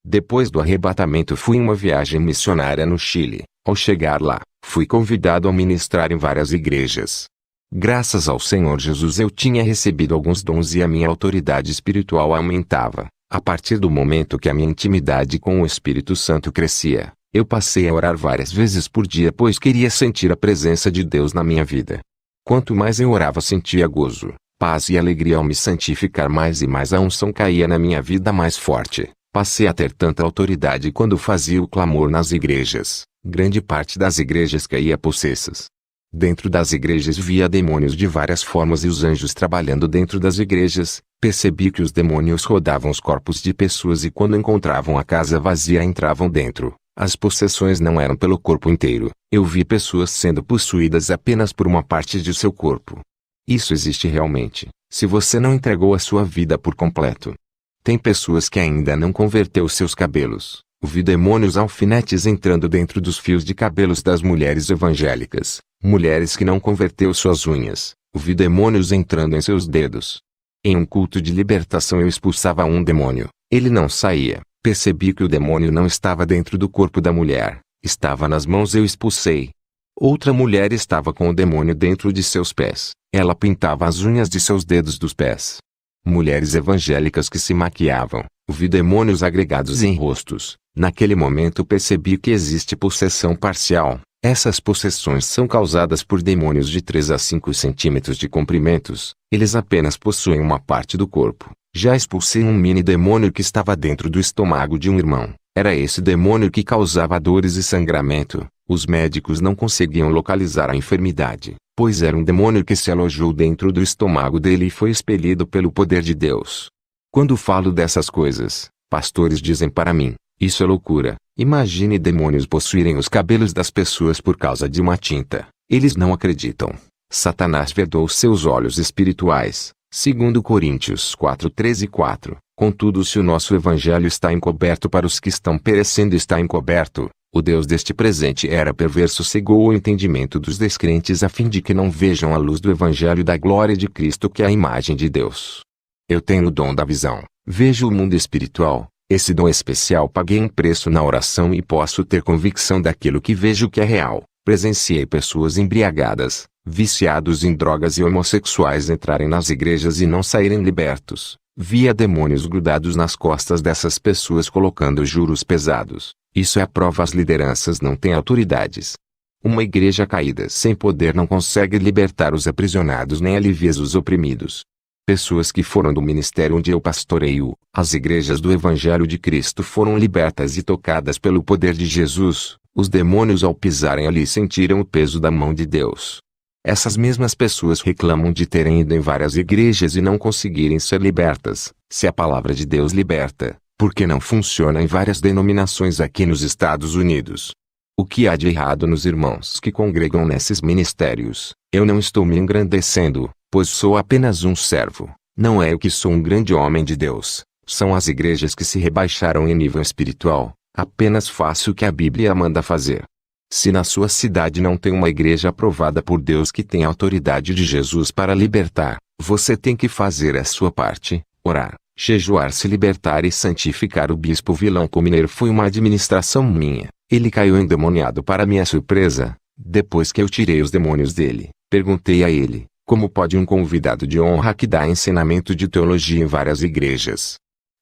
Depois do arrebatamento fui em uma viagem missionária no Chile. Ao chegar lá, fui convidado a ministrar em várias igrejas. Graças ao Senhor Jesus eu tinha recebido alguns dons e a minha autoridade espiritual aumentava. A partir do momento que a minha intimidade com o Espírito Santo crescia, eu passei a orar várias vezes por dia pois queria sentir a presença de Deus na minha vida. Quanto mais eu orava sentia gozo, paz e alegria ao me santificar mais e mais a unção caía na minha vida mais forte. Passei a ter tanta autoridade quando fazia o clamor nas igrejas. Grande parte das igrejas caía possessas. Dentro das igrejas via demônios de várias formas e os anjos trabalhando dentro das igrejas. Percebi que os demônios rodavam os corpos de pessoas e quando encontravam a casa vazia entravam dentro. As possessões não eram pelo corpo inteiro. Eu vi pessoas sendo possuídas apenas por uma parte de seu corpo. Isso existe realmente, se você não entregou a sua vida por completo. Tem pessoas que ainda não converteu seus cabelos. Vi demônios alfinetes entrando dentro dos fios de cabelos das mulheres evangélicas. Mulheres que não converteu suas unhas. Vi demônios entrando em seus dedos. Em um culto de libertação eu expulsava um demônio. Ele não saía. Percebi que o demônio não estava dentro do corpo da mulher. Estava nas mãos eu expulsei. Outra mulher estava com o demônio dentro de seus pés. Ela pintava as unhas de seus dedos dos pés. Mulheres evangélicas que se maquiavam. Vi demônios agregados em rostos. Naquele momento percebi que existe possessão parcial. Essas possessões são causadas por demônios de 3 a 5 centímetros de comprimentos. Eles apenas possuem uma parte do corpo. Já expulsei um mini demônio que estava dentro do estômago de um irmão. Era esse demônio que causava dores e sangramento. Os médicos não conseguiam localizar a enfermidade, pois era um demônio que se alojou dentro do estômago dele e foi expelido pelo poder de Deus. Quando falo dessas coisas, pastores dizem para mim, isso é loucura. Imagine demônios possuírem os cabelos das pessoas por causa de uma tinta. Eles não acreditam. Satanás vedou seus olhos espirituais. Segundo Coríntios 4:13-4. Contudo, se o nosso evangelho está encoberto para os que estão perecendo está encoberto, o Deus deste presente era perverso cegou o entendimento dos descrentes a fim de que não vejam a luz do evangelho da glória de Cristo que é a imagem de Deus. Eu tenho o dom da visão. Vejo o mundo espiritual. Esse dom especial paguei um preço na oração e posso ter convicção daquilo que vejo que é real. Presenciei pessoas embriagadas, viciados em drogas e homossexuais entrarem nas igrejas e não saírem libertos. Via demônios grudados nas costas dessas pessoas colocando juros pesados. Isso é a prova as lideranças não têm autoridades. Uma igreja caída sem poder não consegue libertar os aprisionados nem aliviar os oprimidos. Pessoas que foram do ministério onde eu pastoreio, as igrejas do Evangelho de Cristo foram libertas e tocadas pelo poder de Jesus. Os demônios ao pisarem ali sentiram o peso da mão de Deus. Essas mesmas pessoas reclamam de terem ido em várias igrejas e não conseguirem ser libertas. Se a palavra de Deus liberta, por que não funciona em várias denominações aqui nos Estados Unidos? O que há de errado nos irmãos que congregam nesses ministérios? Eu não estou me engrandecendo, pois sou apenas um servo. Não é eu que sou um grande homem de Deus. São as igrejas que se rebaixaram em nível espiritual. Apenas faço o que a Bíblia manda fazer. Se na sua cidade não tem uma igreja aprovada por Deus que tem a autoridade de Jesus para libertar, você tem que fazer a sua parte, orar, jejuar, se libertar e santificar. O bispo Vilanco Mineiro foi uma administração minha. Ele caiu endemoniado para minha surpresa. Depois que eu tirei os demônios dele, perguntei a ele, como pode um convidado de honra que dá ensinamento de teologia em várias igrejas?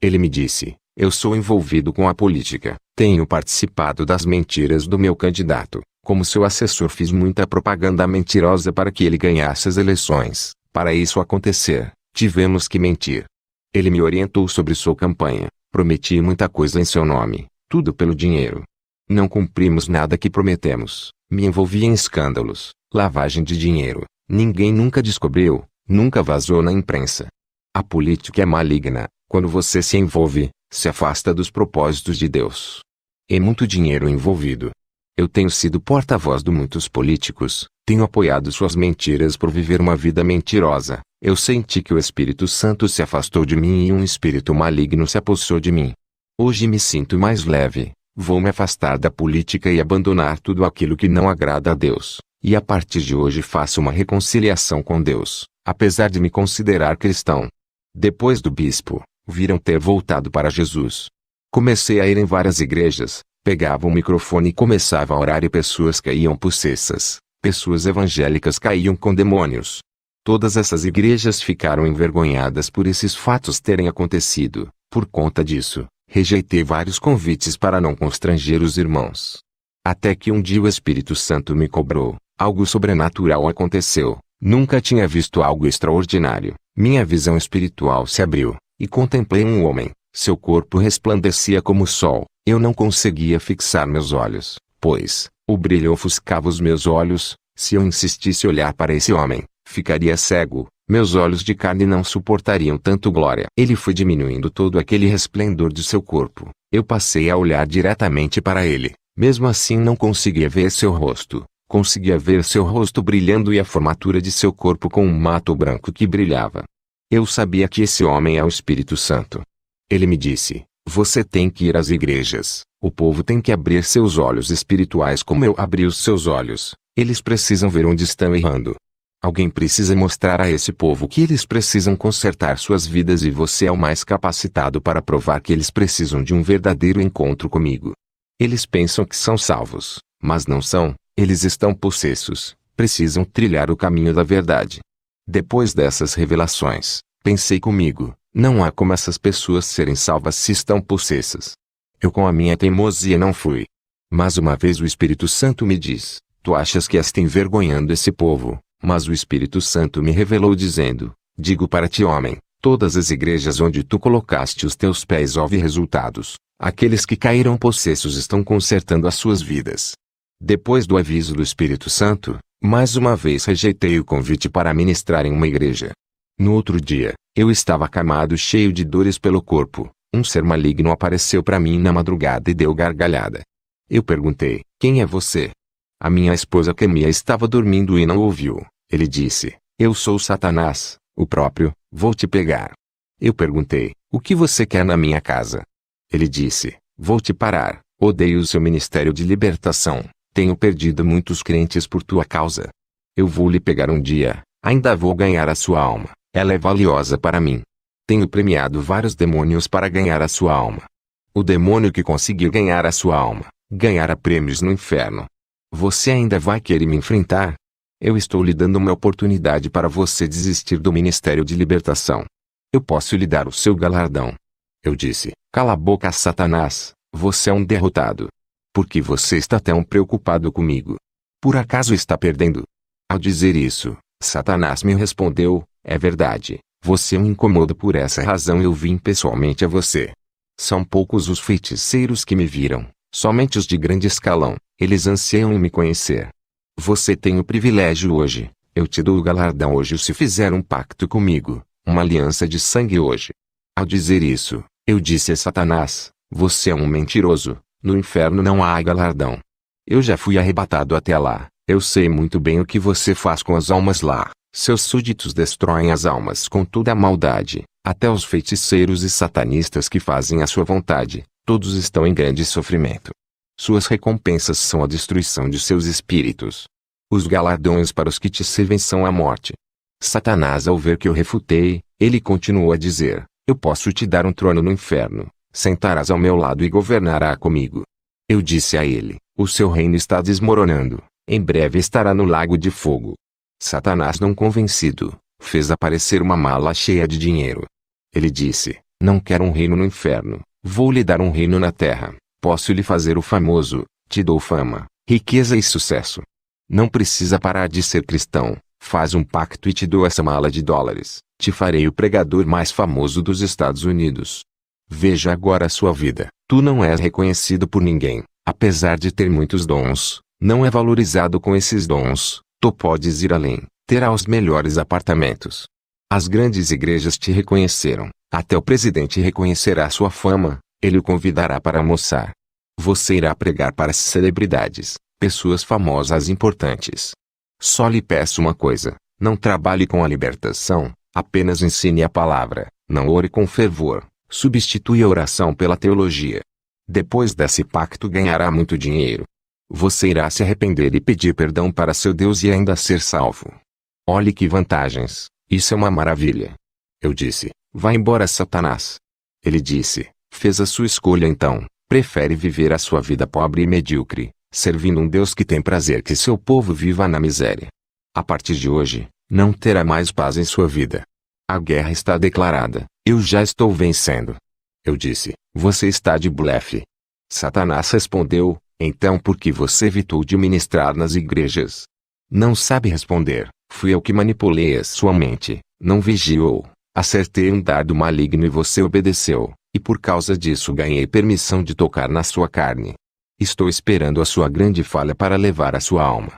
Ele me disse, eu sou envolvido com a política, tenho participado das mentiras do meu candidato. Como seu assessor fiz muita propaganda mentirosa para que ele ganhasse as eleições. Para isso acontecer, tivemos que mentir. Ele me orientou sobre sua campanha, prometi muita coisa em seu nome, tudo pelo dinheiro. Não cumprimos nada que prometemos, me envolvi em escândalos, lavagem de dinheiro, ninguém nunca descobriu, nunca vazou na imprensa. A política é maligna, quando você se envolve, se afasta dos propósitos de Deus. É muito dinheiro envolvido. Eu tenho sido porta-voz de muitos políticos, tenho apoiado suas mentiras por viver uma vida mentirosa. Eu senti que o Espírito Santo se afastou de mim e um espírito maligno se apossou de mim. Hoje me sinto mais leve, vou me afastar da política e abandonar tudo aquilo que não agrada a Deus. E a partir de hoje faço uma reconciliação com Deus, apesar de me considerar cristão. Depois do bispo, viram ter voltado para Jesus. Comecei a ir em várias igrejas, pegava o microfone e começava a orar e pessoas caíam possessas, pessoas evangélicas caíam com demônios. Todas essas igrejas ficaram envergonhadas por esses fatos terem acontecido. Por conta disso, rejeitei vários convites para não constranger os irmãos. Até que um dia o Espírito Santo me cobrou. Algo sobrenatural aconteceu. Nunca tinha visto algo extraordinário. Minha visão espiritual se abriu, e contemplei um homem. Seu corpo resplandecia como o sol. Eu não conseguia fixar meus olhos, pois o brilho ofuscava os meus olhos. Se eu insistisse olhar para esse homem, ficaria cego. Meus olhos de carne não suportariam tanto glória. Ele foi diminuindo todo aquele resplendor de seu corpo. Eu passei a olhar diretamente para ele. Mesmo assim não conseguia ver seu rosto. Conseguia ver seu rosto brilhando e a formatura de seu corpo com um mato branco que brilhava. Eu sabia que esse homem é o Espírito Santo. Ele me disse: você tem que ir às igrejas. O povo tem que abrir seus olhos espirituais como eu abri os seus olhos. Eles precisam ver onde estão errando. Alguém precisa mostrar a esse povo que eles precisam consertar suas vidas e você é o mais capacitado para provar que eles precisam de um verdadeiro encontro comigo. Eles pensam que são salvos, mas não são. Eles estão possessos, precisam trilhar o caminho da verdade. Depois dessas revelações, pensei comigo, não há como essas pessoas serem salvas se estão possessas. Eu com a minha teimosia não fui. Mas uma vez o Espírito Santo me diz: tu achas que estás envergonhando esse povo? Mas o Espírito Santo me revelou dizendo: digo para ti, homem, todas as igrejas onde tu colocaste os teus pés houve resultados. Aqueles que caíram possessos estão consertando as suas vidas. Depois do aviso do Espírito Santo, mais uma vez rejeitei o convite para ministrar em uma igreja. No outro dia, eu estava acamado cheio de dores pelo corpo. Um ser maligno apareceu para mim na madrugada e deu gargalhada. Eu perguntei: quem é você? A minha esposa Camila estava dormindo e não ouviu. Ele disse: eu sou Satanás, o próprio, vou te pegar. Eu perguntei: o que você quer na minha casa? Ele disse: vou te parar, odeio o seu ministério de libertação. Tenho perdido muitos crentes por tua causa. Eu vou lhe pegar um dia, ainda vou ganhar a sua alma, ela é valiosa para mim. Tenho premiado vários demônios para ganhar a sua alma. O demônio que conseguiu ganhar a sua alma, ganhará prêmios no inferno. Você ainda vai querer me enfrentar? Eu estou lhe dando uma oportunidade para você desistir do ministério de libertação. Eu posso lhe dar o seu galardão. Eu disse: cala a boca, Satanás, você é um derrotado. Por que você está tão preocupado comigo? Por acaso está perdendo? Ao dizer isso, Satanás me respondeu: é verdade, você me incomoda, por essa razão eu vim pessoalmente a você. São poucos os feiticeiros que me viram, somente os de grande escalão, eles anseiam em me conhecer. Você tem o privilégio hoje, eu te dou o galardão hoje se fizer um pacto comigo, uma aliança de sangue hoje. Ao dizer isso, eu disse a Satanás: você é um mentiroso, no inferno não há galardão. Eu já fui arrebatado até lá, eu sei muito bem o que você faz com as almas lá. Seus súditos destroem as almas com toda a maldade, até os feiticeiros e satanistas que fazem a sua vontade, todos estão em grande sofrimento. Suas recompensas são a destruição de seus espíritos. Os galardões para os que te servem são a morte. Satanás, ao ver que eu refutei, ele continuou a dizer: eu posso te dar um trono no inferno, sentarás ao meu lado e governará comigo. Eu disse a ele: o seu reino está desmoronando, em breve estará no lago de fogo. Satanás, não convencido, fez aparecer uma mala cheia de dinheiro. Ele disse: não quero um reino no inferno, vou lhe dar um reino na terra. Posso lhe fazer o famoso: te dou fama, riqueza e sucesso. Não precisa parar de ser cristão, faz um pacto e te dou essa mala de dólares. Te farei o pregador mais famoso dos Estados Unidos. Veja agora a sua vida. Tu não és reconhecido por ninguém, apesar de ter muitos dons, não é valorizado com esses dons. Tu podes ir além, terá os melhores apartamentos. As grandes igrejas te reconheceram, até o presidente reconhecerá sua fama, ele o convidará para almoçar. Você irá pregar para as celebridades, pessoas famosas e importantes. Só lhe peço uma coisa: não trabalhe com a libertação, apenas ensine a palavra, não ore com fervor, substitui a oração pela teologia. Depois desse pacto ganhará muito dinheiro. Você irá se arrepender e pedir perdão para seu Deus e ainda ser salvo. Olhe que vantagens, isso é uma maravilha. Eu disse: vá embora, Satanás. Ele disse: Fez a sua escolha então, prefere viver a sua vida pobre e medíocre, servindo um Deus que tem prazer que seu povo viva na miséria. A partir de hoje, não terá mais paz em sua vida. A guerra está declarada, eu já estou vencendo. Eu disse, você está de blefe. Satanás respondeu, então por que você evitou de ministrar nas igrejas? Não sabe responder, fui eu que manipulei a sua mente, não vigiou. Acertei um dardo maligno e você obedeceu, e por causa disso ganhei permissão de tocar na sua carne. Estou esperando a sua grande falha para levar a sua alma.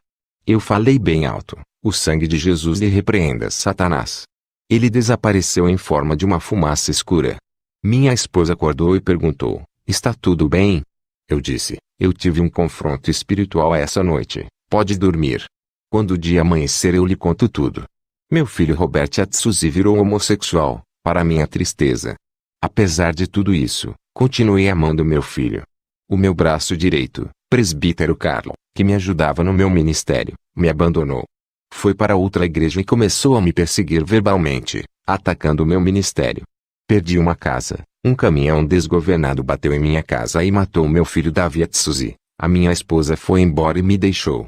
Eu falei bem alto, o sangue de Jesus lhe repreenda, Satanás. Ele desapareceu em forma de uma fumaça escura. Minha esposa acordou e perguntou, está tudo bem? Eu disse, eu tive um confronto espiritual essa noite, pode dormir. Quando o dia amanhecer eu lhe conto tudo. Meu filho Robert Atsuzi virou homossexual, para minha tristeza. Apesar de tudo isso, continuei amando meu filho. O meu braço direito, presbítero Carlo, que me ajudava no meu ministério, me abandonou. Foi para outra igreja e começou a me perseguir verbalmente, atacando o meu ministério. Perdi uma casa, um caminhão desgovernado bateu em minha casa e matou meu filho Davi Atsuzi. A minha esposa foi embora e me deixou.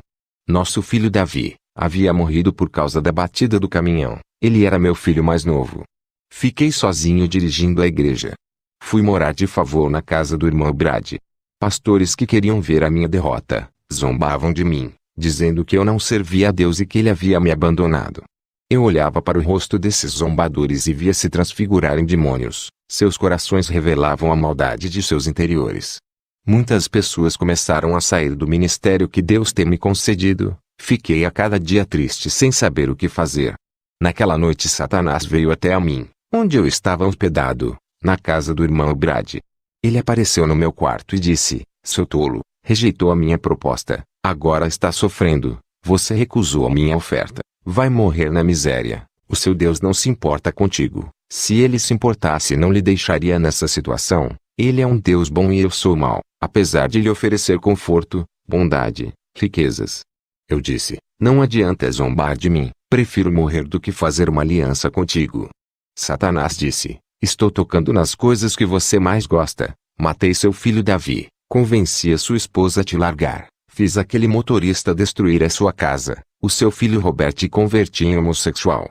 Nosso filho Davi havia morrido por causa da batida do caminhão. Ele era meu filho mais novo. Fiquei sozinho dirigindo a igreja. Fui morar de favor na casa do irmão Brad. Pastores que queriam ver a minha derrota, zombavam de mim, dizendo que eu não servia a Deus e que ele havia me abandonado. Eu olhava para o rosto desses zombadores e via se transfigurar em demônios. Seus corações revelavam a maldade de seus interiores. Muitas pessoas começaram a sair do ministério que Deus tem me concedido. Fiquei a cada dia triste sem saber o que fazer. Naquela noite Satanás veio até a mim, onde eu estava hospedado, na casa do irmão Brad. Ele apareceu no meu quarto e disse, seu tolo, rejeitou a minha proposta, agora está sofrendo, você recusou a minha oferta, vai morrer na miséria, o seu Deus não se importa contigo, se ele se importasse não lhe deixaria nessa situação, ele é um Deus bom e eu sou mau, apesar de lhe oferecer conforto, bondade, riquezas. Eu disse, não adianta zombar de mim, prefiro morrer do que fazer uma aliança contigo. Satanás disse, estou tocando nas coisas que você mais gosta, matei seu filho Davi, convenci a sua esposa a te largar, fiz aquele motorista destruir a sua casa, o seu filho Robert e converti em homossexual.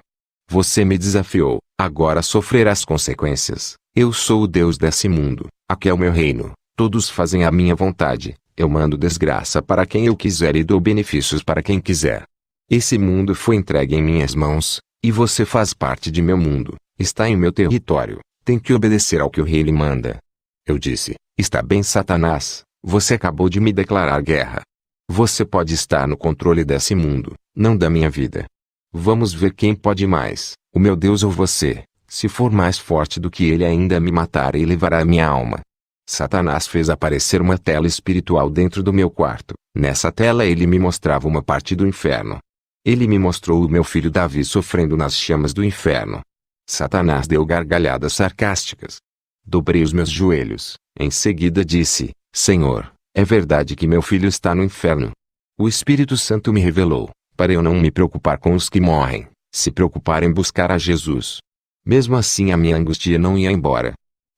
Você me desafiou, agora sofrerá as consequências, eu sou o Deus desse mundo, aqui é o meu reino, todos fazem a minha vontade. Eu mando desgraça para quem eu quiser e dou benefícios para quem quiser. Esse mundo foi entregue em minhas mãos, e você faz parte de meu mundo, está em meu território, tem que obedecer ao que o rei lhe manda. Eu disse, está bem Satanás, você acabou de me declarar guerra. Você pode estar no controle desse mundo, não da minha vida. Vamos ver quem pode mais, o meu Deus ou você, se for mais forte do que ele ainda me matará e levará a minha alma. Satanás fez aparecer uma tela espiritual dentro do meu quarto. Nessa tela ele me mostrava uma parte do inferno. Ele me mostrou o meu filho Davi sofrendo nas chamas do inferno. Satanás deu gargalhadas sarcásticas. Dobrei os meus joelhos. Em seguida disse, Senhor, é verdade que meu filho está no inferno. O Espírito Santo me revelou, para eu não me preocupar com os que morrem, se preocupar em buscar a Jesus. Mesmo assim a minha angústia não ia embora.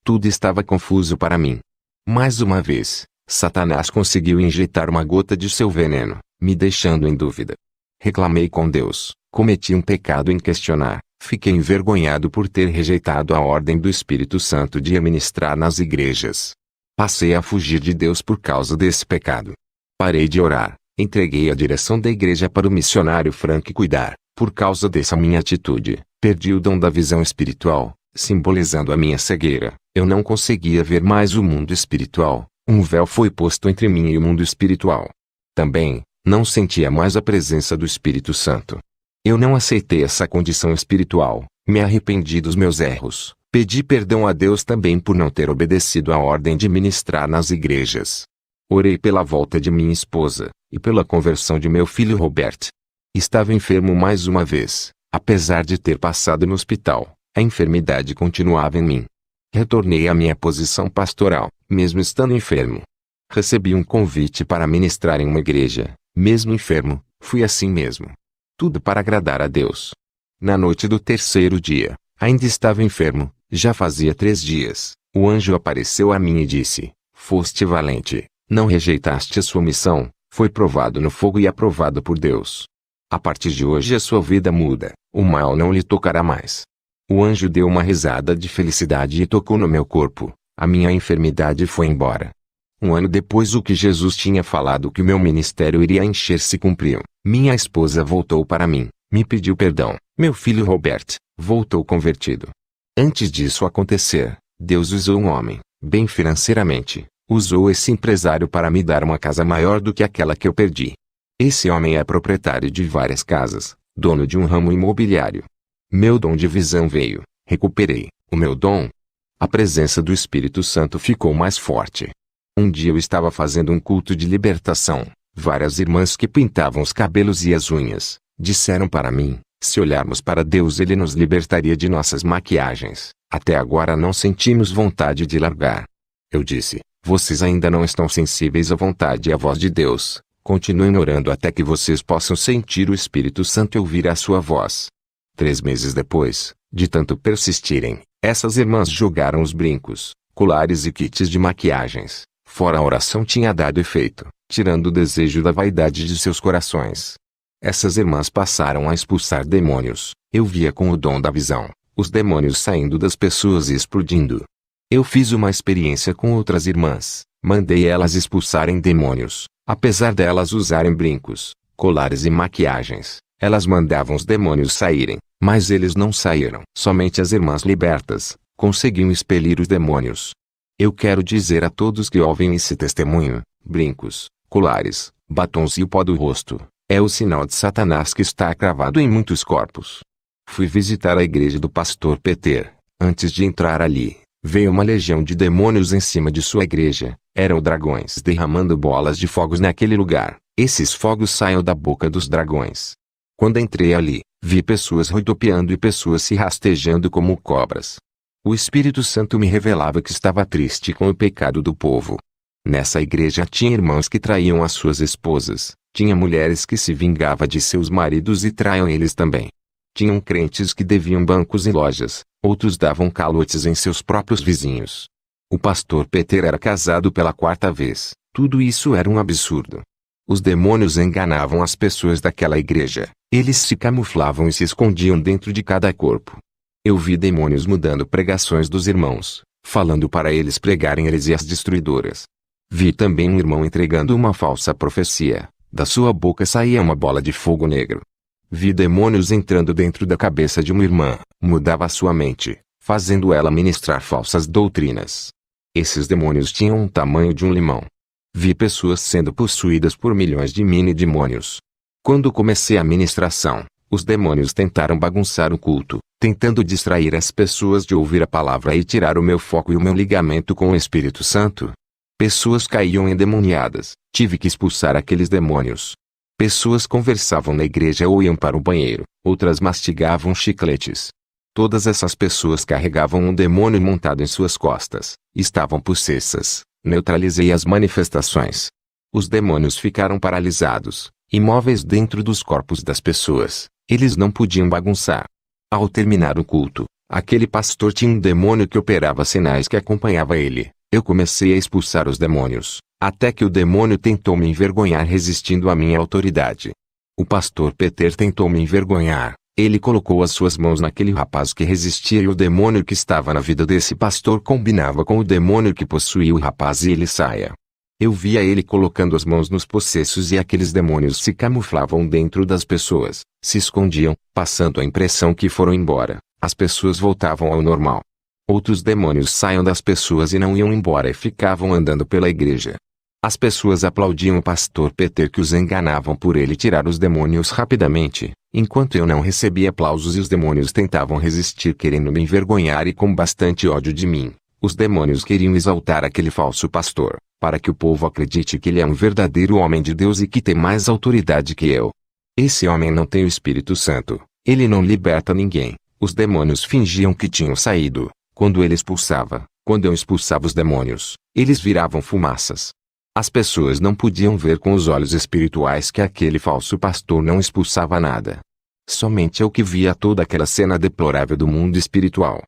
Tudo estava confuso para mim. Mais uma vez, Satanás conseguiu injetar uma gota de seu veneno, me deixando em dúvida. Reclamei com Deus, cometi um pecado em questionar, fiquei envergonhado por ter rejeitado a ordem do Espírito Santo de ministrar nas igrejas. Passei a fugir de Deus por causa desse pecado. Parei de orar, entreguei a direção da igreja para o missionário Frank cuidar. Por causa dessa minha atitude, perdi o dom da visão espiritual, simbolizando a minha cegueira. Eu não conseguia ver mais o mundo espiritual, um véu foi posto entre mim e o mundo espiritual. Também, não sentia mais a presença do Espírito Santo. Eu não aceitei essa condição espiritual, me arrependi dos meus erros, pedi perdão a Deus também por não ter obedecido à ordem de ministrar nas igrejas. Orei pela volta de minha esposa, e pela conversão de meu filho Robert. Estava enfermo mais uma vez, apesar de ter passado no hospital, a enfermidade continuava em mim. Retornei à minha posição pastoral, mesmo estando enfermo. Recebi um convite para ministrar em uma igreja, mesmo enfermo, fui assim mesmo. Tudo para agradar a Deus. Na noite do terceiro dia, ainda estava enfermo, já fazia 3 dias, O anjo apareceu a mim e disse: foste valente, não rejeitaste a sua missão, foi provado no fogo e aprovado por Deus. A partir de hoje a sua vida muda, o mal não lhe tocará mais. O anjo deu uma risada de felicidade e tocou no meu corpo, a minha enfermidade foi embora. Um ano depois o que Jesus tinha falado que o meu ministério iria encher se cumpriu. Minha esposa voltou para mim, me pediu perdão, meu filho Robert, voltou convertido. Antes disso acontecer, Deus usou um homem, bem financeiramente, usou esse empresário para me dar uma casa maior do que aquela que eu perdi. Esse homem é proprietário de várias casas, dono de um ramo imobiliário. Meu dom de visão veio, recuperei, o meu dom. A presença do Espírito Santo ficou mais forte. Um dia eu estava fazendo um culto de libertação, várias irmãs que pintavam os cabelos e as unhas, disseram para mim, se olharmos para Deus Ele nos libertaria de nossas maquiagens, até agora não sentimos vontade de largar. Eu disse, vocês ainda não estão sensíveis à vontade e à voz de Deus, continuem orando até que vocês possam sentir o Espírito Santo e ouvir a sua voz. 3 meses depois, de tanto persistirem, essas irmãs jogaram os brincos, colares e kits de maquiagens, fora a oração tinha dado efeito, tirando o desejo da vaidade de seus corações. Essas irmãs passaram a expulsar demônios, eu via com o dom da visão, os demônios saindo das pessoas e explodindo. Eu fiz uma experiência com outras irmãs, mandei elas expulsarem demônios, apesar delas usarem brincos, colares e maquiagens, elas mandavam os demônios saírem, mas eles não saíram. Somente as irmãs libertas conseguiam expelir os demônios. Eu quero dizer a todos que ouvem esse testemunho, brincos, colares, batons e o pó do rosto, é o sinal de Satanás que está cravado em muitos corpos. Fui visitar a igreja do pastor Peter. Antes de entrar ali, veio uma legião de demônios em cima de sua igreja. Eram dragões derramando bolas de fogos naquele lugar. Esses fogos saíam da boca dos dragões. Quando entrei ali, vi pessoas rodopiando e pessoas se rastejando como cobras. O Espírito Santo me revelava que estava triste com o pecado do povo. Nessa igreja tinha irmãos que traíam as suas esposas, tinha mulheres que se vingavam de seus maridos e traíam eles também. Tinham crentes que deviam bancos e lojas, outros davam calotes em seus próprios vizinhos. O pastor Peter era casado pela 4ª vez, tudo isso era um absurdo. Os demônios enganavam as pessoas daquela igreja, eles se camuflavam e se escondiam dentro de cada corpo. Eu vi demônios mudando pregações dos irmãos, falando para eles pregarem heresias destruidoras. Vi também um irmão entregando uma falsa profecia, da sua boca saía uma bola de fogo negro. Vi demônios entrando dentro da cabeça de uma irmã, mudava sua mente, fazendo ela ministrar falsas doutrinas. Esses demônios tinham o tamanho de um limão. Vi pessoas sendo possuídas por milhões de mini-demônios. Quando comecei a ministração, os demônios tentaram bagunçar o culto, tentando distrair as pessoas de ouvir a palavra e tirar o meu foco e o meu ligamento com o Espírito Santo. Pessoas caíam endemoniadas, tive que expulsar aqueles demônios. Pessoas conversavam na igreja ou iam para o banheiro, outras mastigavam chicletes. Todas essas pessoas carregavam um demônio montado em suas costas, estavam possessas. Neutralizei as manifestações. Os demônios ficaram paralisados, imóveis dentro dos corpos das pessoas, eles não podiam bagunçar. Ao terminar o culto, aquele pastor tinha um demônio que operava sinais que acompanhava ele. Eu comecei a expulsar os demônios, até que o demônio tentou me envergonhar resistindo à minha autoridade. O pastor Peter tentou me envergonhar, ele colocou as suas mãos naquele rapaz que resistia e o demônio que estava na vida desse pastor combinava com o demônio que possuía o rapaz e ele saia. Eu via ele colocando as mãos nos possessos e aqueles demônios se camuflavam dentro das pessoas, se escondiam, passando a impressão que foram embora, as pessoas voltavam ao normal. Outros demônios saíam das pessoas e não iam embora e ficavam andando pela igreja. As pessoas aplaudiam o pastor Peter que os enganavam por ele tirar os demônios rapidamente, enquanto eu não recebia aplausos e os demônios tentavam resistir querendo me envergonhar e com bastante ódio de mim. Os demônios queriam exaltar aquele falso pastor, para que o povo acredite que ele é um verdadeiro homem de Deus e que tem mais autoridade que eu. Esse homem não tem o Espírito Santo, ele não liberta ninguém. Os demônios fingiam que tinham saído. Quando ele expulsava, quando eu expulsava os demônios, eles viravam fumaças. As pessoas não podiam ver com os olhos espirituais que aquele falso pastor não expulsava nada. Somente eu que via toda aquela cena deplorável do mundo espiritual.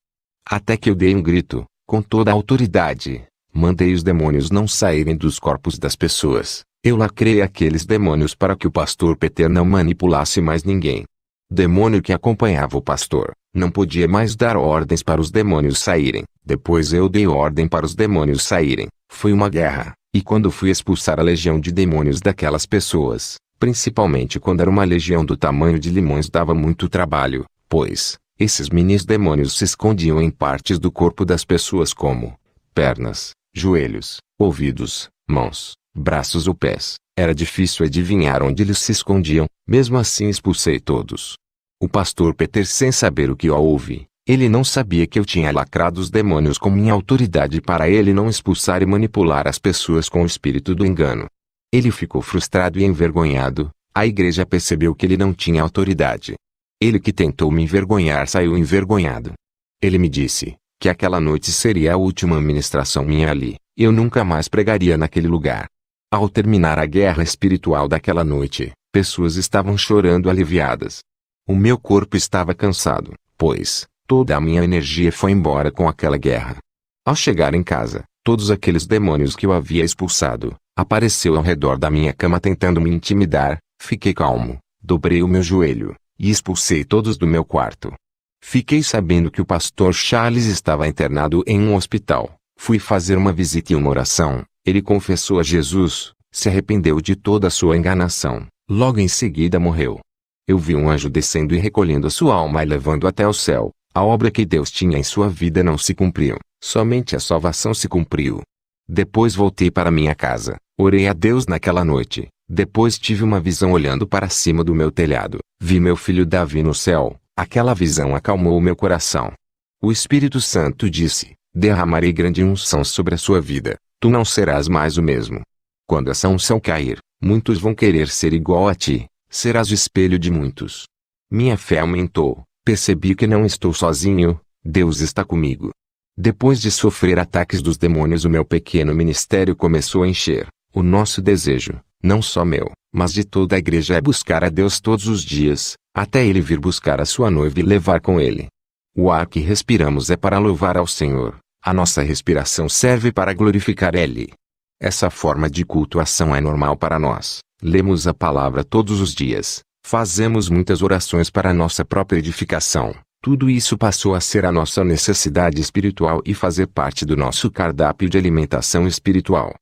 Até que eu dei um grito, Com toda a autoridade, mandei os demônios não saírem dos corpos das pessoas. Eu lacrei aqueles demônios para que o pastor Peter não manipulasse mais ninguém. Demônio que acompanhava o pastor não podia mais dar ordens para os demônios saírem. Depois eu dei ordem para os demônios saírem. Foi uma guerra, e quando fui expulsar a legião de demônios daquelas pessoas, principalmente quando era uma legião do tamanho de limões, dava muito trabalho, pois esses minis demônios se escondiam em partes do corpo das pessoas como pernas, joelhos, ouvidos, mãos, braços ou pés. Era difícil adivinhar onde eles se escondiam. Mesmo assim expulsei todos. O pastor Peter, sem saber o que houve, ele não sabia que eu tinha lacrado os demônios com minha autoridade para ele não expulsar e manipular as pessoas com o espírito do engano. Ele ficou frustrado e envergonhado. A igreja percebeu que ele não tinha autoridade. Ele que tentou me envergonhar saiu envergonhado. Ele me disse que aquela noite seria a última ministração minha ali. Eu nunca mais pregaria naquele lugar. Ao terminar a guerra espiritual daquela noite, pessoas estavam chorando aliviadas. O meu corpo estava cansado, pois toda a minha energia foi embora com aquela guerra. Ao chegar em casa, todos aqueles demônios que eu havia expulsado apareceu ao redor da minha cama tentando me intimidar. Fiquei calmo, dobrei o meu joelho e expulsei todos do meu quarto. Fiquei sabendo que o pastor Charles estava internado em um hospital. Fui fazer uma visita e uma oração. Ele confessou a Jesus, se arrependeu de toda a sua enganação. Logo em seguida morreu. Eu vi um anjo descendo e recolhendo a sua alma e levando até o céu. A obra que Deus tinha em sua vida não se cumpriu. Somente a salvação se cumpriu. Depois voltei para minha casa. Orei a Deus naquela noite. Depois tive uma visão olhando para cima do meu telhado. Vi meu filho Davi no céu. Aquela visão acalmou o meu coração. O Espírito Santo disse: derramarei grande unção sobre a sua vida. Tu não serás mais o mesmo. Quando essa unção cair, muitos vão querer ser igual a ti. Serás o espelho de muitos. Minha fé aumentou. Percebi que não estou sozinho. Deus está comigo. Depois de sofrer ataques dos demônios, o meu pequeno ministério começou a encher. O nosso desejo, não só meu, mas de toda a igreja, é buscar a Deus todos os dias, até Ele vir buscar a sua noiva e levar com Ele. O ar que respiramos é para louvar ao Senhor. A nossa respiração serve para glorificar Ele. Essa forma de cultuação é normal para nós. Lemos a palavra todos os dias. Fazemos muitas orações para a nossa própria edificação. Tudo isso passou a ser a nossa necessidade espiritual e fazer parte do nosso cardápio de alimentação espiritual.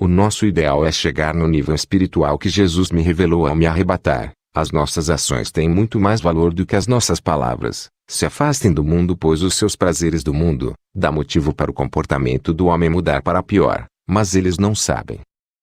O nosso ideal é chegar no nível espiritual que Jesus me revelou ao me arrebatar. As nossas ações têm muito mais valor do que as nossas palavras. Se afastem do mundo, pois os seus prazeres do mundo dá motivo para o comportamento do homem mudar para pior, mas eles não sabem.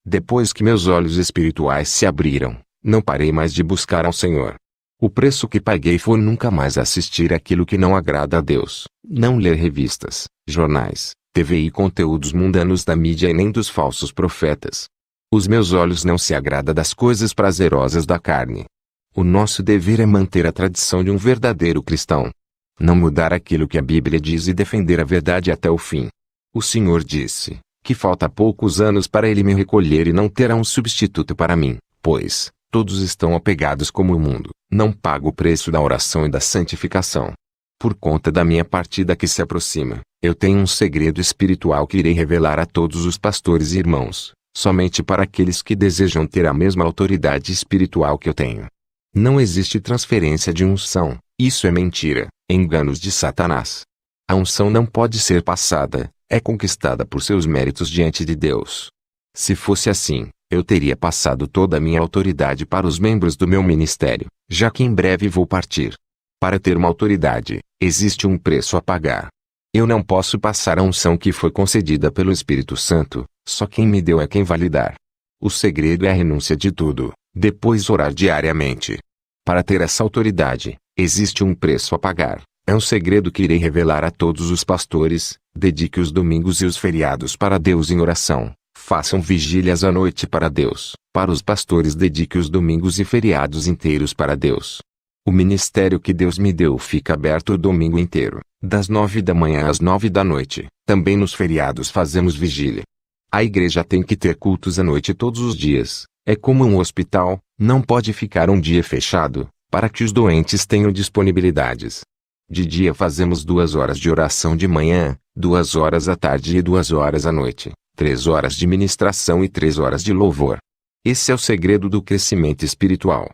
Depois que meus olhos espirituais se abriram, não parei mais de buscar ao Senhor. O preço que paguei foi nunca mais assistir aquilo que não agrada a Deus, não ler revistas, jornais, TV e conteúdos mundanos da mídia e nem dos falsos profetas. Os meus olhos não se agradam das coisas prazerosas da carne. O nosso dever é manter a tradição de um verdadeiro cristão. Não mudar aquilo que a Bíblia diz e defender a verdade até o fim. O Senhor disse que falta poucos anos para Ele me recolher e não terá um substituto para mim, pois todos estão apegados como o mundo. Não pago o preço da oração e da santificação. Por conta da minha partida que se aproxima, eu tenho um segredo espiritual que irei revelar a todos os pastores e irmãos, somente para aqueles que desejam ter a mesma autoridade espiritual que eu tenho. Não existe transferência de unção. Isso é mentira, enganos de Satanás. A unção não pode ser passada, é conquistada por seus méritos diante de Deus. Se fosse assim, eu teria passado toda a minha autoridade para os membros do meu ministério, já que em breve vou partir. Para ter uma autoridade, existe um preço a pagar. Eu não posso passar a unção que foi concedida pelo Espírito Santo, só quem me deu é quem vai lhe dar. O segredo é a renúncia de tudo, depois orar diariamente. Para ter essa autoridade, existe um preço a pagar. É um segredo que irei revelar a todos os pastores. Dedique os domingos e os feriados para Deus em oração. Façam vigílias à noite para Deus. Para os pastores, dedique os domingos e feriados inteiros para Deus. O ministério que Deus me deu fica aberto o domingo inteiro, das 9 da manhã às 9 da noite. Também nos feriados fazemos vigília. A igreja tem que ter cultos à noite todos os dias. É como um hospital, não pode ficar um dia fechado, para que os doentes tenham disponibilidades. De dia fazemos 2 horas de oração de manhã, 2 horas à tarde e 2 horas à noite, 3 horas de ministração e 3 horas de louvor. Esse é o segredo do crescimento espiritual.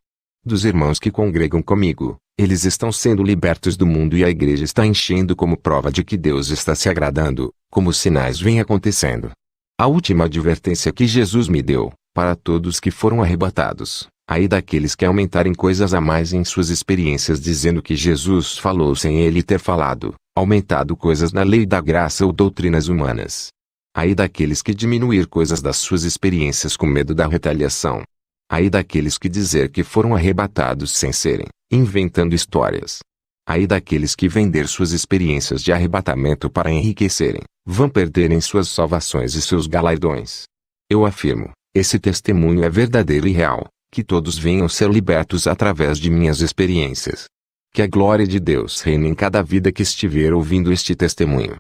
Dos irmãos que congregam comigo, eles estão sendo libertos do mundo e a igreja está enchendo como prova de que Deus está se agradando, como os sinais vêm acontecendo. A última advertência que Jesus me deu, para todos que foram arrebatados, ai daqueles que aumentarem coisas a mais em suas experiências dizendo que Jesus falou sem ele ter falado, aumentado coisas na lei da graça ou doutrinas humanas. Ai daqueles que diminuir coisas das suas experiências com medo da retaliação. Ai daqueles que dizer que foram arrebatados sem serem, inventando histórias. Ai daqueles que vender suas experiências de arrebatamento para enriquecerem, vão perderem suas salvações e seus galardões. Eu afirmo, esse testemunho é verdadeiro e real, que todos venham ser libertos através de minhas experiências. Que a glória de Deus reine em cada vida que estiver ouvindo este testemunho.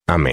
Amém.